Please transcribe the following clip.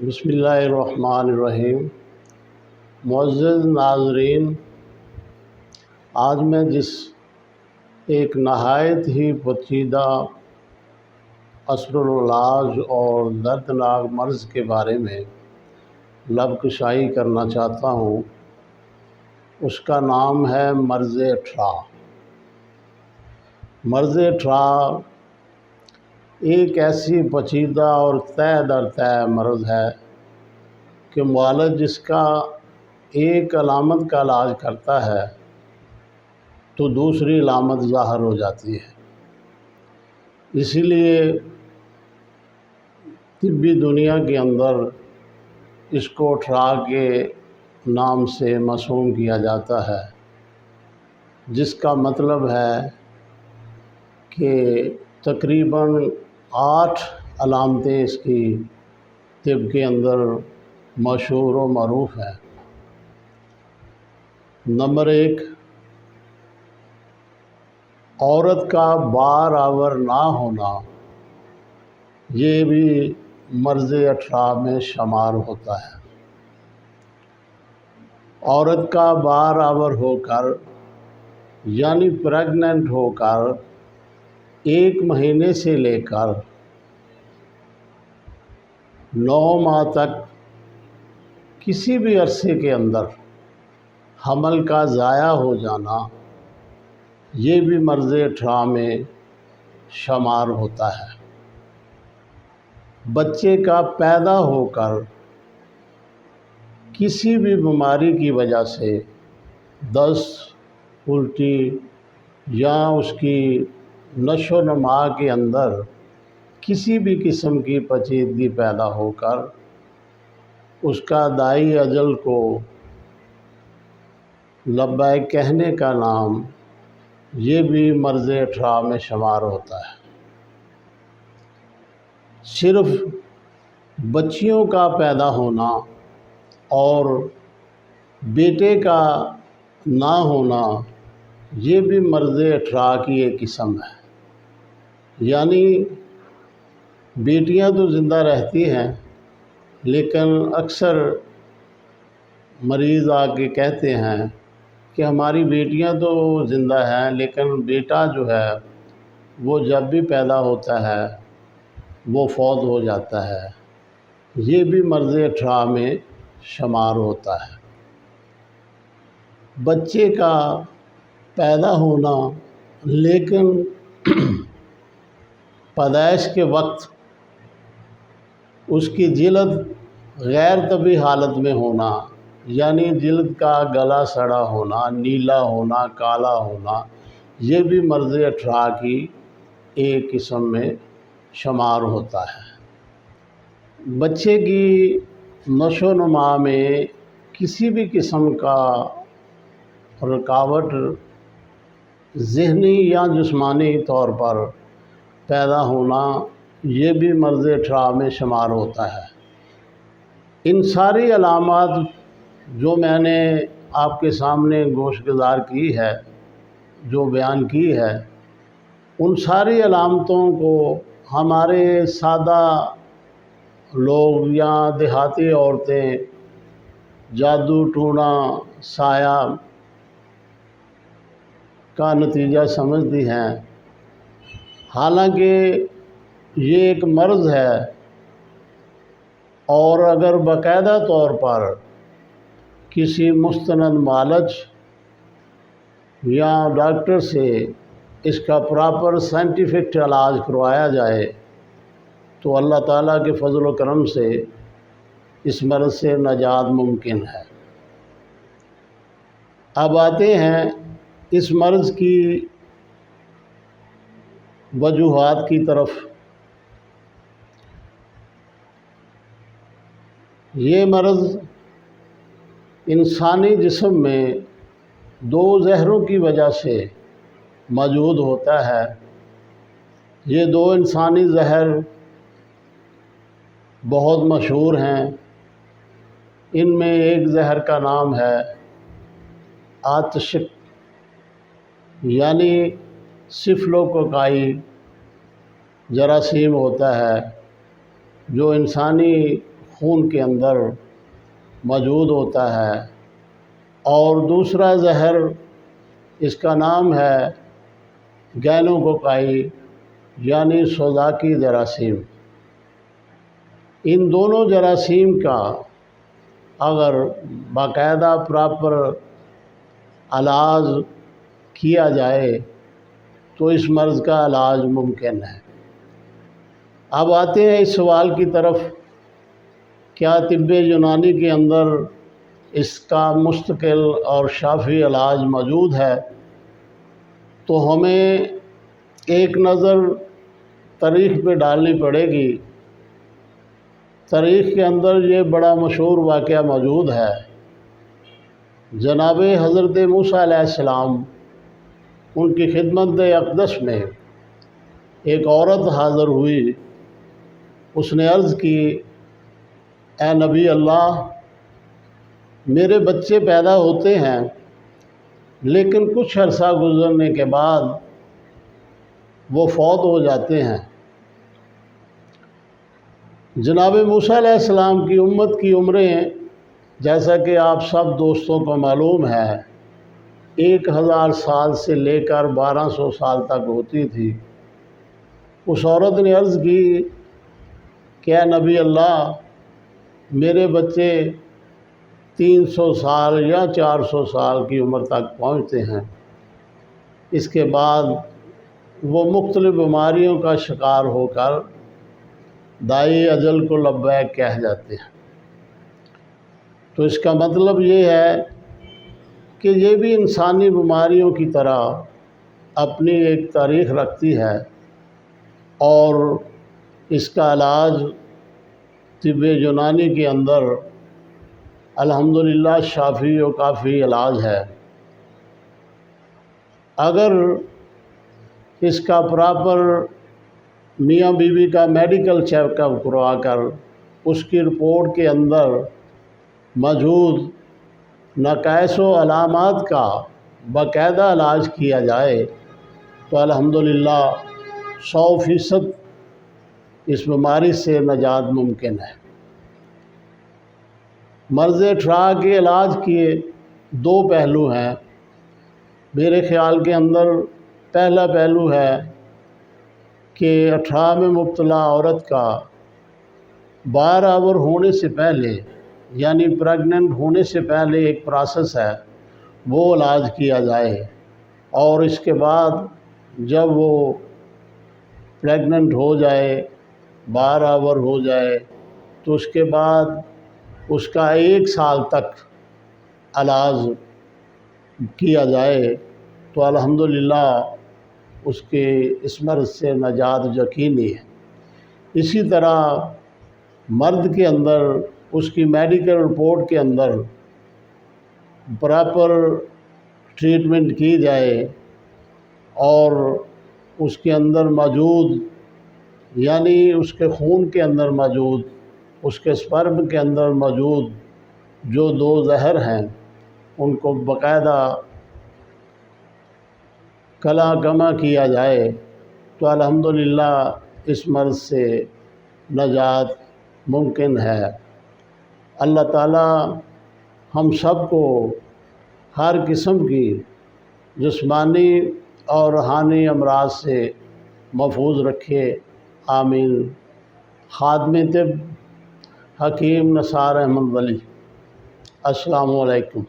بسم اللہ الرحمن الرحیم۔ معزز ناظرین، آج میں جس ایک نہایت ہی پیچیدہ اثرالعلاج اور دردناک مرض کے بارے میں لب کشائی کرنا چاہتا ہوں، اس کا نام ہے مرض اٹھرا۔ مرض اٹھرا ایک ایسی پیچیدہ اور طے در طے مرض ہے کہ معالج جس کا ایک علامت کا علاج کرتا ہے تو دوسری علامت ظاہر ہو جاتی ہے۔ اسی لیے طبی دنیا کے اندر اس کو اٹھرا کے نام سے موسوم کیا جاتا ہے، جس کا مطلب ہے کہ تقریباً 8 علامتیں اس کی طب کے اندر مشہور و معروف ہیں۔ نمبر 1، عورت کا بار آور نہ ہونا، یہ بھی مرض اٹھرا میں شمار ہوتا ہے۔ عورت کا بار آور ہو کر یعنی پریگننٹ ہو کر 1 مہینے سے لے کر 9 ماہ تک کسی بھی عرصے کے اندر حمل کا ضائع ہو جانا، یہ بھی مرض اٹھرا میں شمار ہوتا ہے۔ بچے کا پیدا ہو کر کسی بھی بیماری کی وجہ سے دست، الٹی یا اس کی نشو و نما کے اندر کسی بھی قسم کی پیچیدگی پیدا ہو کر اس کا دائی اجل کو لبیک کہنے کا نام، یہ بھی مرض اٹھرا میں شمار ہوتا ہے۔ صرف بچیوں کا پیدا ہونا اور بیٹے کا نہ ہونا، یہ بھی مرض اٹھرا کی ایک قسم ہے۔ یعنی بیٹیاں تو زندہ رہتی ہیں، لیکن اکثر مریض آ کے کہتے ہیں کہ ہماری بیٹیاں تو زندہ ہیں لیکن بیٹا جو ہے وہ جب بھی پیدا ہوتا ہے وہ فوت ہو جاتا ہے۔ یہ بھی مرض اٹھرا میں شمار ہوتا ہے۔ بچے کا پیدا ہونا لیکن پیدائش کے وقت اس کی جلد غیر طبی حالت میں ہونا، یعنی جلد کا گلا سڑا ہونا، نیلا ہونا، کالا ہونا، یہ بھی مرض اٹھرا کی ایک قسم میں شمار ہوتا ہے۔ بچے کی نشو و نما میں کسی بھی قسم کا رکاوٹ ذہنی یا جسمانی طور پر پیدا ہونا، یہ بھی مرض اٹھرا میں شمار ہوتا ہے۔ ان ساری علامات جو میں نے آپ کے سامنے گوش گزار کی ہے، جو بیان کی ہے، ان ساری علامتوں کو ہمارے سادہ لوگ یا دیہاتی عورتیں جادو ٹونا سایہ کا نتیجہ سمجھتی ہیں، حالانکہ یہ ایک مرض ہے اور اگر باقاعدہ طور پر کسی مستند معالج یا ڈاکٹر سے اس کا پراپر سائنٹیفک علاج کروایا جائے تو اللہ تعالیٰ کے فضل و کرم سے اس مرض سے نجات ممکن ہے۔ اب آتے ہیں اس مرض کی وجوہات کی طرف۔ یہ مرض انسانی جسم میں 2 زہروں کی وجہ سے موجود ہوتا ہے۔ یہ 2 انسانی زہر بہت مشہور ہیں۔ ان میں ایک زہر کا نام ہے آتشک، یعنی سفلوکوکائی جراثیم ہوتا ہے، جو انسانی خون کے اندر موجود ہوتا ہے، اور دوسرا زہر اس کا نام ہے گینوکوکائی یعنی سوزاکی جراثیم۔ ان دونوں جراثیم کا اگر باقاعدہ پراپر علاج کیا جائے تو اس مرض کا علاج ممکن ہے۔ اب آتے ہیں اس سوال کی طرف، کیا طب یونانی کے اندر اس کا مستقل اور شافی علاج موجود ہے؟ تو ہمیں ایک نظر تاریخ پہ ڈالنی پڑے گی۔ تاریخ کے اندر یہ بڑا مشہور واقعہ موجود ہے۔ جناب حضرت موسیٰ علیہ السلام، ان کی خدمت اقدس میں ایک عورت حاضر ہوئی۔ اس نے عرض کی، اے نبی اللہ، میرے بچے پیدا ہوتے ہیں لیکن کچھ عرصہ گزرنے کے بعد وہ فوت ہو جاتے ہیں۔ جناب موسیٰ علیہ السلام کی امت کی عمریں جیسا کہ آپ سب دوستوں کو معلوم ہے 1000 سال سے لے کر 1200 سال تک ہوتی تھی۔ اس عورت نے عرض کی کہ اے نبی اللہ، میرے بچے 300 سال یا 400 سال کی عمر تک پہنچتے ہیں، اس کے بعد وہ مختلف بیماریوں کا شکار ہو کر دائی اجل کو لبیک کہہ جاتے ہیں۔ تو اس کا مطلب یہ ہے کہ یہ بھی انسانی بیماریوں کی طرح اپنی ایک تاریخ رکھتی ہے، اور اس کا علاج طب یونانی کے اندر الحمدللہ شافی و کافی علاج ہے۔ اگر اس کا پراپر میاں بیوی کا میڈیکل چیک اپ کروا کر اس کی رپورٹ کے اندر موجود نقائص و علامات کا باقاعدہ علاج کیا جائے تو الحمدللہ 100% اس بیماری سے نجات ممکن ہے۔ مرض اٹھرا کے علاج کے 2 پہلو ہیں میرے خیال کے اندر۔ پہلا پہلو ہے کہ اٹھرا میں مبتلا عورت کا بار آور ہونے سے پہلے یعنی پریگننٹ ہونے سے پہلے ایک پروسیس ہے، وہ علاج کیا جائے، اور اس کے بعد جب وہ پریگننٹ ہو جائے، بار آور ہو جائے، تو اس کے بعد اس کا 1 سال تک علاج کیا جائے تو الحمدللہ اس کے اس مرض سے نجات یقینی ہے۔ اسی طرح مرد کے اندر اس کی میڈیکل رپورٹ کے اندر پراپر ٹریٹمنٹ کی جائے، اور اس کے اندر موجود یعنی اس کے خون کے اندر موجود، اس کے سپرم کے اندر موجود جو 2 زہر ہیں ان کو باقاعدہ کلا کما کیا جائے تو الحمدللہ اس مرض سے نجات ممکن ہے۔ اللہ تعالی ہم سب کو ہر قسم کی جسمانی اور روحانی امراض سے محفوظ رکھے، آمین۔ خادم طب حکیم نثار احمد ولی۔ السلام علیکم۔